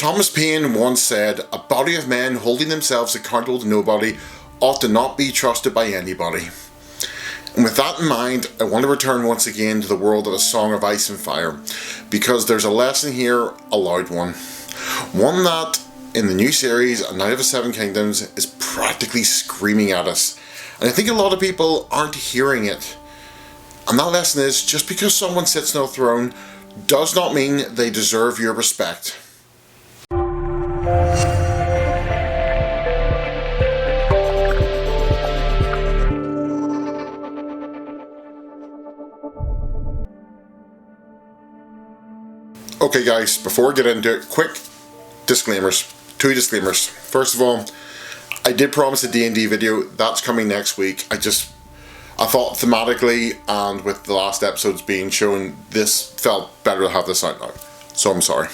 Thomas Paine once said, "A body of men holding themselves accountable to nobody ought to not be trusted by anybody." And with that in mind, I want to return once again to the world of A Song of Ice and Fire, because there's a lesson here, a loud one. One that, in the new series, A Night of the Seven Kingdoms, is practically screaming at us. And I think a lot of people aren't hearing it. And that lesson is, just because someone sits on a throne does not mean they deserve your respect. Okay guys, before we get into it, quick disclaimers. 2 disclaimers. First of all, I did promise a D&D video. That's coming next week. I thought thematically and with the last episodes being shown, this felt better to have this out now. So I'm sorry.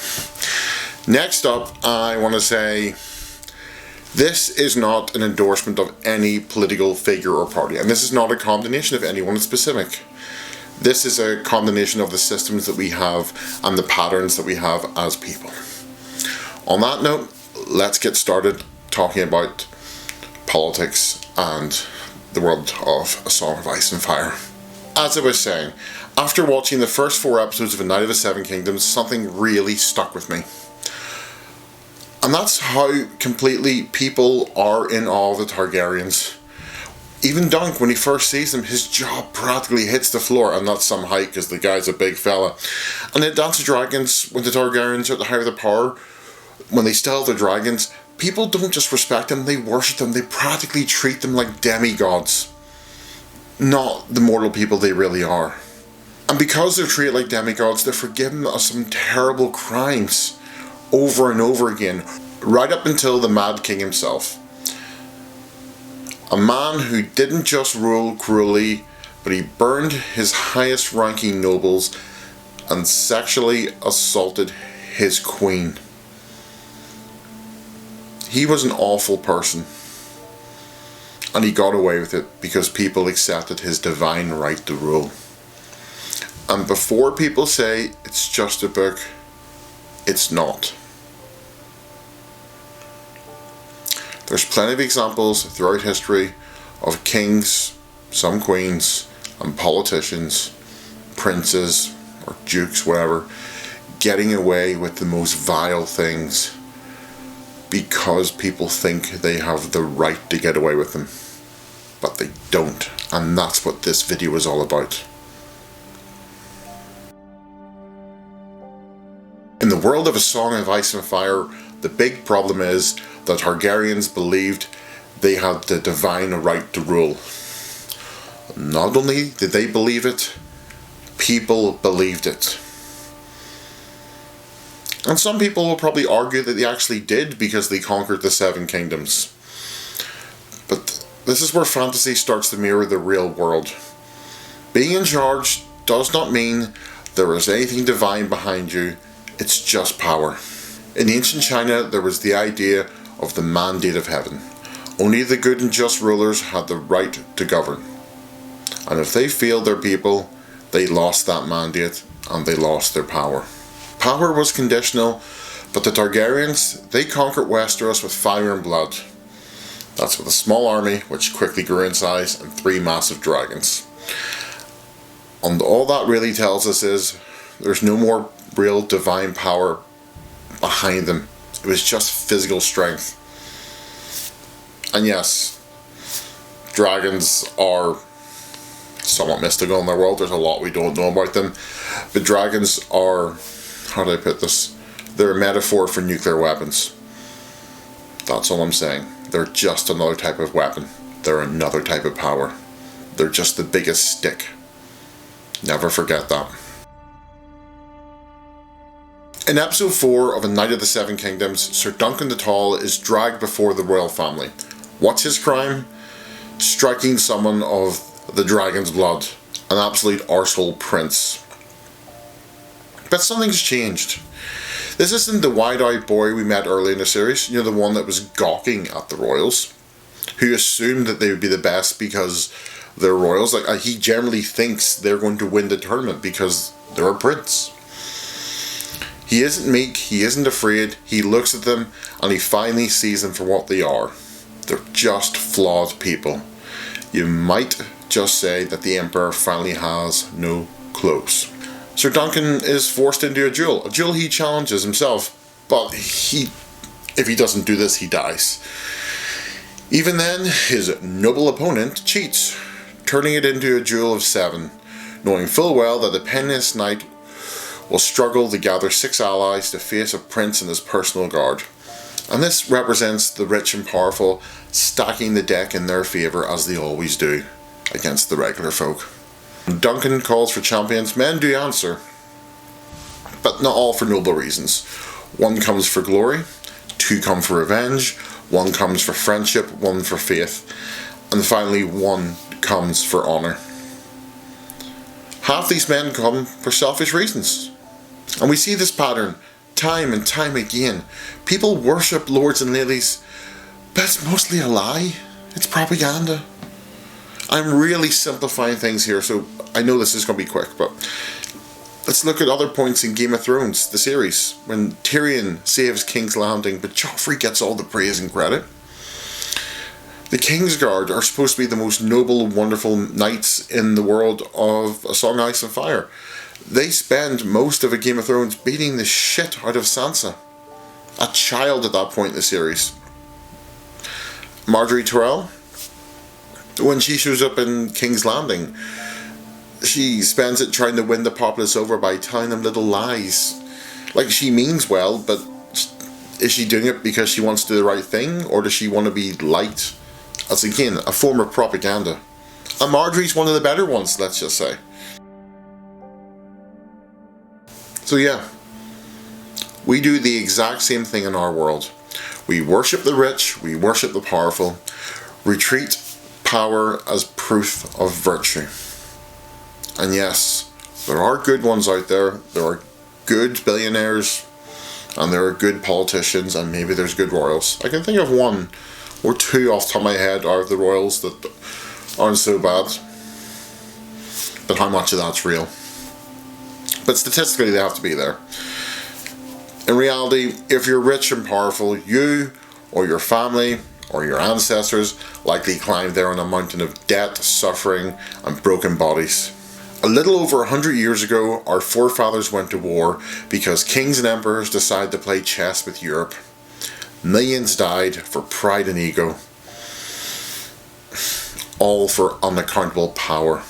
Next up, I want to say this is not an endorsement of any political figure or party, and this is not a condemnation of anyone in specific. This is a condemnation of the systems that we have and the patterns that we have as people. On that note, let's get started talking about politics and the world of A Song of Ice and Fire. As I was saying, after watching the first 4 episodes of A Night of the Seven Kingdoms, something really stuck with me. And that's how completely people are in awe of the Targaryens. Even Duncan, when he first sees them, his jaw practically hits the floor, and that's some height because the guy's a big fella. And in Dance of Dragons, when the Targaryens are at the height of their power, when they still have their dragons, people don't just respect them, they worship them, they practically treat them like demigods. Not the mortal people they really are. And because they're treated like demigods, they're forgiven of some terrible crimes over and over again, right up until the Mad King himself. A man who didn't just rule cruelly, but he burned his highest ranking nobles and sexually assaulted his queen. He was an awful person, and he got away with it because people accepted his divine right to rule. And before people say it's just a book, it's not. There's plenty of examples throughout history of kings, some queens, and politicians, princes, or dukes, whatever, getting away with the most vile things because people think they have the right to get away with them. But they don't, and that's what this video is all about. In the world of A Song of Ice and Fire, the big problem is the Targaryens believed they had the divine right to rule. Not only did they believe it, people believed it. And some people will probably argue that they actually did because they conquered the Seven Kingdoms. But this is where fantasy starts to mirror the real world. Being in charge does not mean there is anything divine behind you, it's just power. In ancient China, there was the idea of the mandate of heaven. Only the good and just rulers had the right to govern. And if they failed their people, they lost that mandate and they lost their power. Power was conditional, but the Targaryens, they conquered Westeros with fire and blood. That's with a small army, which quickly grew in size, and 3 massive dragons. And all that really tells us is, there's no more real divine power behind them. It was just physical strength. And yes, dragons are somewhat mystical in their world. There's a lot we don't know about them. But dragons are, how do I put this? They're a metaphor for nuclear weapons. That's all I'm saying. They're just another type of weapon. They're another type of power. They're just the biggest stick. Never forget that. In episode 4 of A Night of the Seven Kingdoms, Sir Duncan the Tall is dragged before the royal family. What's his crime? Striking someone of the dragon's blood. An absolute arsehole prince. But something's changed. This isn't the wide-eyed boy we met early in the series, you know, the one that was gawking at the royals, who assumed that they would be the best because they're royals. Like, he generally thinks they're going to win the tournament because they're a prince. He isn't meek, he isn't afraid, he looks at them and he finally sees them for what they are. They're just flawed people. You might just say that the Emperor finally has no clothes. Sir Duncan is forced into a duel he challenges himself, but if he doesn't do this, he dies. Even then, his noble opponent cheats, turning it into a duel of 7, knowing full well that the penniless knight will struggle to gather 6 allies to face a prince and his personal guard. And this represents the rich and powerful stacking the deck in their favour as they always do against the regular folk. Duncan calls for champions. Men do answer, but not all for noble reasons. 1 comes for glory, 2 come for revenge, 1 comes for friendship, 1 for faith, and finally 1 comes for honour. Half these men come for selfish reasons. And we see this pattern time and time again. People worship lords and ladies, but it's mostly a lie. It's propaganda. I'm really simplifying things here, so I know this is going to be quick, but let's look at other points in Game of Thrones, the series, when Tyrion saves King's Landing, but Joffrey gets all the praise and credit. The Kingsguard are supposed to be the most noble, wonderful knights in the world of A Song of Ice and Fire. They spend most of A Game of Thrones beating the shit out of Sansa, a child at that point in the series. Marjorie Tyrell, when she shows up in King's Landing, she spends it trying to win the populace over by telling them little lies. Like, she means well, but is she doing it because she wants to do the right thing, or does she want to be liked? That's again a form of propaganda. And Marjorie's one of the better ones, let's just say. So yeah, we do the exact same thing in our world. We worship the rich, we worship the powerful, we treat power as proof of virtue. And yes, there are good ones out there. There are good billionaires, and there are good politicians, and maybe there's good royals. I can think of 1 or 2 off the top of my head out of the royals that aren't so bad. But how much of that's real? But statistically, they have to be there. In reality, if you're rich and powerful, you or your family or your ancestors likely climbed there on a mountain of debt, suffering, and broken bodies. A little over 100 years ago, our forefathers went to war because kings and emperors decided to play chess with Europe. Millions died for pride and ego, all for unaccountable power.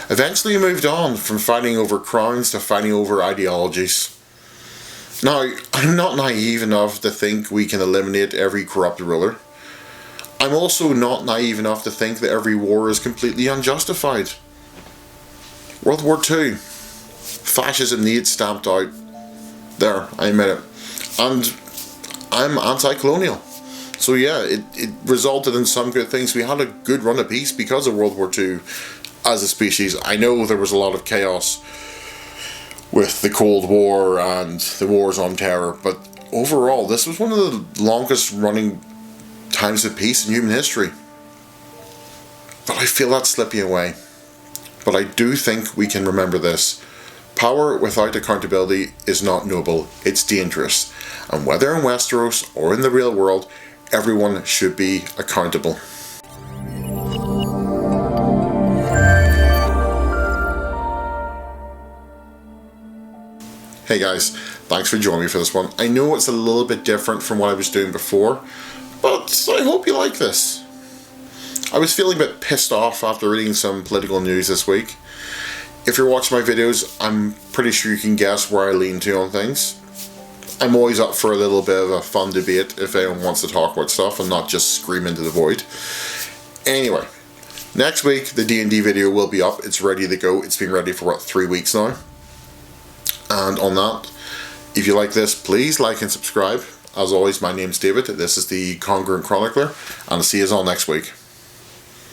Eventually we moved on from fighting over crowns to fighting over ideologies. Now, I'm not naive enough to think we can eliminate every corrupt ruler. I'm also not naive enough to think that every war is completely unjustified. World War II. Fascism needs stamped out. There, I admit it. And I'm anti-colonial. So yeah, it resulted in some good things. We had a good run of peace because of World War II as a species. I know there was a lot of chaos with the Cold War and the wars on terror, but overall this was one of the longest running times of peace in human history. But I feel that's slipping away. But I do think we can remember this. Power without accountability is not noble, it's dangerous. And whether in Westeros or in the real world, everyone should be accountable. Hey guys, thanks for joining me for this one. I know it's a little bit different from what I was doing before, but I hope you like this. I was feeling a bit pissed off after reading some political news this week. If you're watching my videos, I'm pretty sure you can guess where I lean to on things. I'm always up for a little bit of a fun debate if anyone wants to talk about stuff and not just scream into the void. Anyway, next week the D&D video will be up. It's ready to go. It's been ready for what, 3 weeks now. And on that, if you like this, please like and subscribe. As always, my name's David. This is the Congruent Chronicler, and I'll see you all next week.